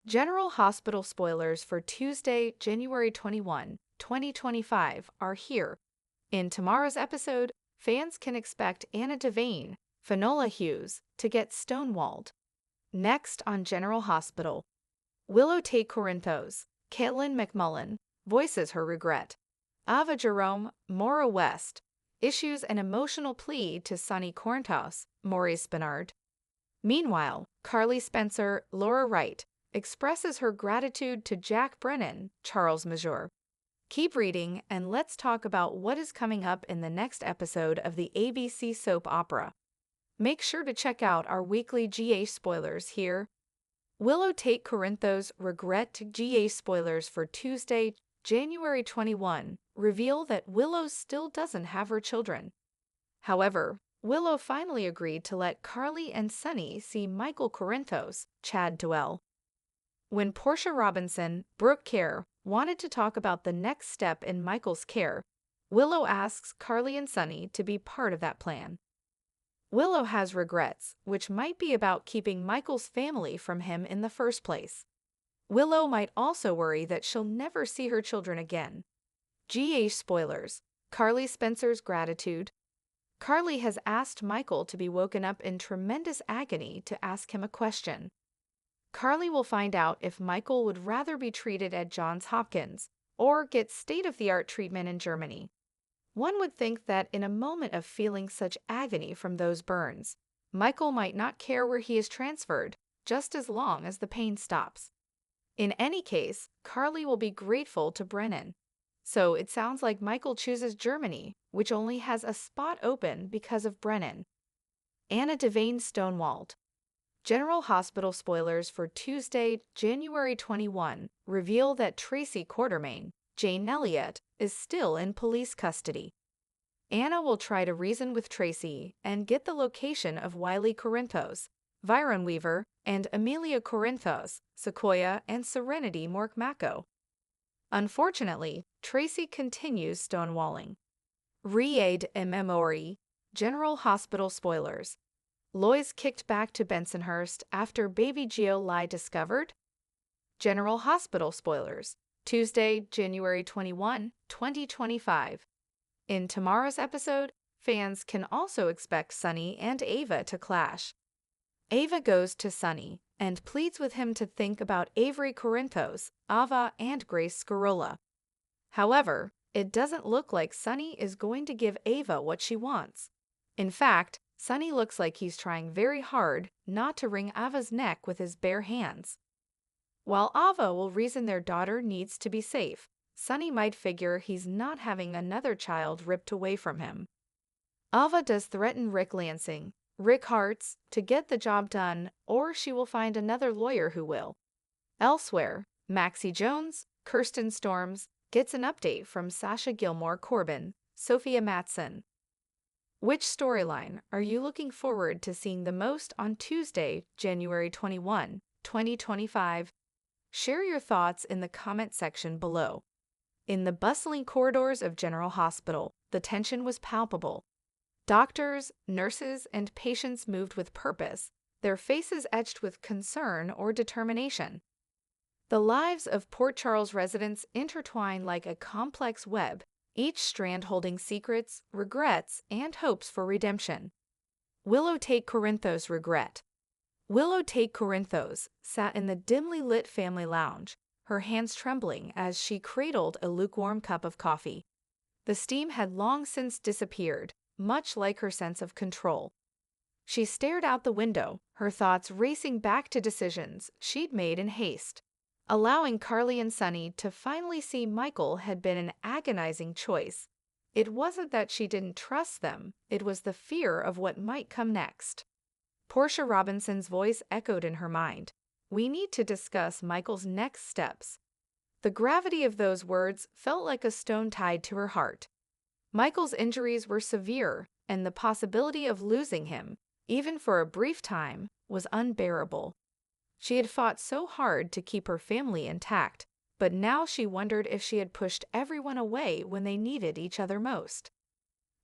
General Hospital spoilers for Tuesday, January 21, 2025 are here. In tomorrow's episode, fans can expect Anna Devane, Finola Hughes, to get stonewalled. Next on General Hospital, Willow Tate Corinthos, Caitlin McMullen, voices her regret. Ava Jerome, Maura West, issues an emotional plea to Sonny Corinthos, Maurice Bernard. Meanwhile, Carly Spencer, Laura Wright, expresses her gratitude to Jack Brennan, Charles Major. Keep reading, and let's talk about what is coming up in the next episode of the ABC soap opera. Make sure to check out our weekly GA spoilers here. Willow Tate Corinthos regret GA spoilers for Tuesday, January 21, reveal that Willow still doesn't have her children. However, Willow finally agreed to let Carly and Sonny see Michael Corinthos, Chad Duell. When Portia Robinson, Brooke Care, wanted to talk about the next step in Michael's care, Willow asks Carly and Sonny to be part of that plan. Willow has regrets, which might be about keeping Michael's family from him in the first place. Willow might also worry that she'll never see her children again. GH spoilers. Carly Spencer's gratitude. Carly has asked Michael to be woken up in tremendous agony to ask him a question. Carly will find out if Michael would rather be treated at Johns Hopkins or get state-of-the-art treatment in Germany. One would think that in a moment of feeling such agony from those burns, Michael might not care where he is transferred, just as long as the pain stops. In any case, Carly will be grateful to Brennan. So it sounds like Michael chooses Germany, which only has a spot open because of Brennan. Anna Devane stonewalled. General Hospital spoilers for Tuesday, January 21, reveal that Tracy Quartermain, Jane Elliott, is still in police custody. Anna will try to reason with Tracy and get the location of Wiley Corinthos, Viron Weaver, and Amelia Corinthos, Sequoia, and Serenity Morkmako. Unfortunately, Tracy continues stonewalling. Re-aid in memory. General Hospital spoilers. Lois kicked back to Bensonhurst after baby Geo lie discovered. General Hospital spoilers. Tuesday, January 21, 2025. In tomorrow's episode, fans can also expect Sonny and Ava to clash. Ava goes to Sonny and pleads with him to think about Avery Corinthos, Ava, and Grace Scarola. However, it doesn't look like Sonny is going to give Ava what she wants. In fact, Sonny looks like he's trying very hard not to wring Ava's neck with his bare hands. While Ava will reason their daughter needs to be safe, Sonny might figure he's not having another child ripped away from him. Ava does threaten Rick Lansing, Rick Hartz, to get the job done, or she will find another lawyer who will. Elsewhere, Maxie Jones, Kirsten Storms, gets an update from Sasha Gilmore Corbin, Sophia Matson. Which storyline are you looking forward to seeing the most on Tuesday, January 21, 2025? Share your thoughts in the comment section below. In the bustling corridors of General Hospital, the tension was palpable. Doctors, nurses, and patients moved with purpose, their faces etched with concern or determination. The lives of Port Charles residents intertwine like a complex web, each strand holding secrets, regrets, and hopes for redemption. Willow Tate Corinthos regret. Willow Tate Corinthos sat in the dimly lit family lounge, her hands trembling as she cradled a lukewarm cup of coffee. The steam had long since disappeared, much like her sense of control. She stared out the window, her thoughts racing back to decisions she'd made in haste. Allowing Carly and Sonny to finally see Michael had been an agonizing choice. It wasn't that she didn't trust them, it was the fear of what might come next. Portia Robinson's voice echoed in her mind. We need to discuss Michael's next steps. The gravity of those words felt like a stone tied to her heart. Michael's injuries were severe, and the possibility of losing him, even for a brief time, was unbearable. She had fought so hard to keep her family intact, but now she wondered if she had pushed everyone away when they needed each other most.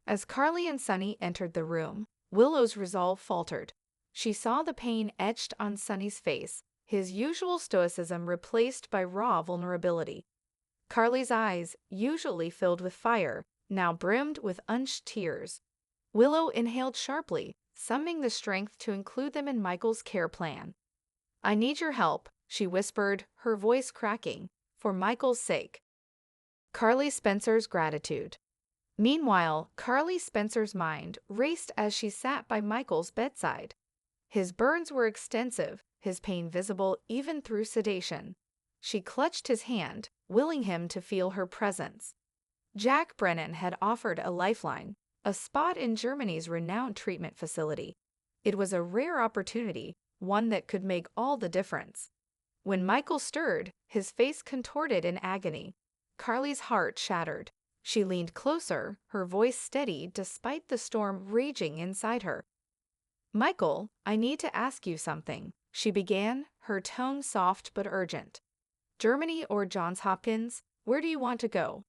As Carly and Sonny entered the room, Willow's resolve faltered. She saw the pain etched on Sonny's face, his usual stoicism replaced by raw vulnerability. Carly's eyes, usually filled with fire, now brimmed with unshed tears. Willow inhaled sharply, summoning the strength to include them in Michael's care plan. "I need your help," she whispered, her voice cracking, "for Michael's sake." Carly Spencer's gratitude. Meanwhile, Carly Spencer's mind raced as she sat by Michael's bedside. His burns were extensive, his pain visible even through sedation. She clutched his hand, willing him to feel her presence. Jack Brennan had offered a lifeline, a spot in Germany's renowned treatment facility. It was a rare opportunity, one that could make all the difference. When Michael stirred, his face contorted in agony. Carly's heart shattered. She leaned closer, her voice steady despite the storm raging inside her. "Michael, I need to ask you something," she began, her tone soft but urgent. "Germany or Johns Hopkins? Where do you want to go?"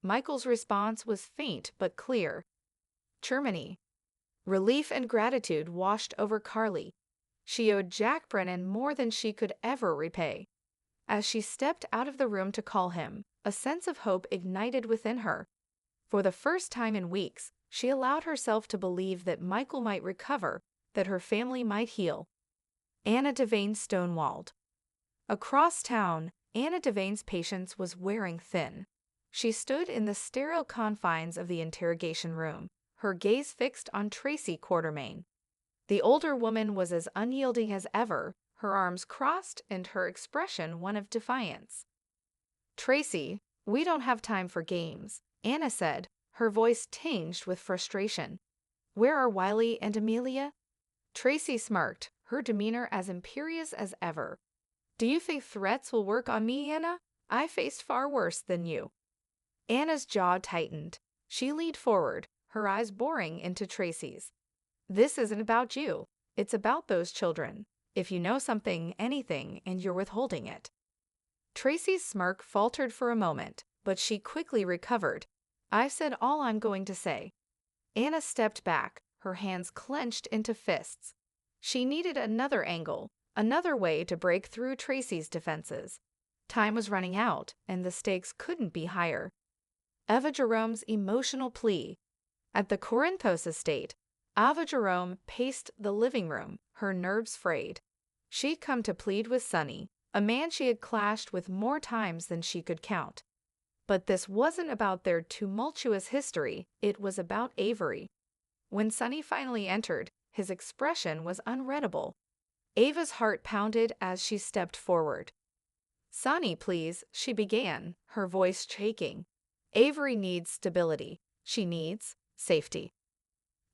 Michael's response was faint but clear. "Germany." Relief and gratitude washed over Carly. She owed Jack Brennan more than she could ever repay. As she stepped out of the room to call him, a sense of hope ignited within her. For the first time in weeks, she allowed herself to believe that Michael might recover, that her family might heal. Anna Devane stonewalled. Across town, Anna Devane's patience was wearing thin. She stood in the sterile confines of the interrogation room, her gaze fixed on Tracy Quartermain. The older woman was as unyielding as ever, her arms crossed and her expression one of defiance. "Tracy, we don't have time for games," Anna said, her voice tinged with frustration. "Where are Wiley and Amelia?" Tracy smirked, her demeanor as imperious as ever. "Do you think threats will work on me, Anna? I faced far worse than you." Anna's jaw tightened. She leaned forward, her eyes boring into Tracy's. "This isn't about you. It's about those children. If you know something, anything, and you're withholding it." Tracy's smirk faltered for a moment, but she quickly recovered. "I've said all I'm going to say." Anna stepped back, her hands clenched into fists. She needed another angle, another way to break through Tracy's defenses. Time was running out, and the stakes couldn't be higher. Eva Jerome's emotional plea. At the Corinthos estate, Ava Jerome paced the living room, her nerves frayed. She'd come to plead with Sonny, a man she had clashed with more times than she could count. But this wasn't about their tumultuous history, it was about Avery. When Sonny finally entered, his expression was unreadable. Ava's heart pounded as she stepped forward. "Sonny, please," she began, her voice shaking. "Avery needs stability. She needs safety."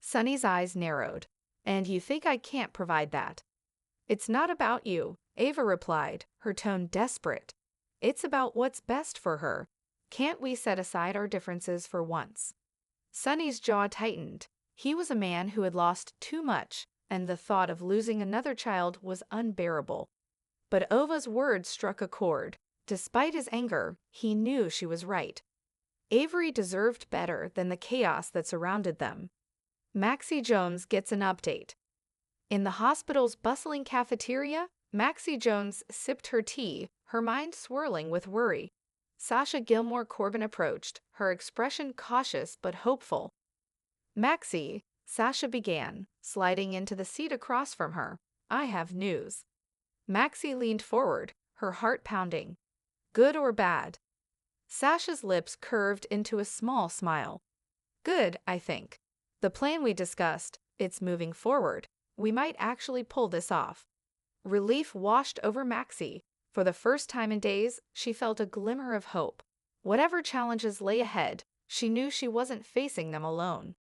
Sonny's eyes narrowed. "And you think I can't provide that?" "It's not about you," Ava replied, her tone desperate. "It's about what's best for her. Can't we set aside our differences for once?" Sonny's jaw tightened. He was a man who had lost too much, and the thought of losing another child was unbearable. But Ova's words struck a chord. Despite his anger, he knew she was right. Avery deserved better than the chaos that surrounded them. Maxie Jones gets an update. In the hospital's bustling cafeteria, Maxie Jones sipped her tea, her mind swirling with worry. Sasha Gilmore Corbin approached, her expression cautious but hopeful. "Maxie," Sasha began, sliding into the seat across from her, "I have news." Maxie leaned forward, her heart pounding. "Good or bad?" Sasha's lips curved into a small smile. "Good, I think. The plan we discussed, it's moving forward. We might actually pull this off." Relief washed over Maxie. For the first time in days, she felt a glimmer of hope. Whatever challenges lay ahead, she knew she wasn't facing them alone.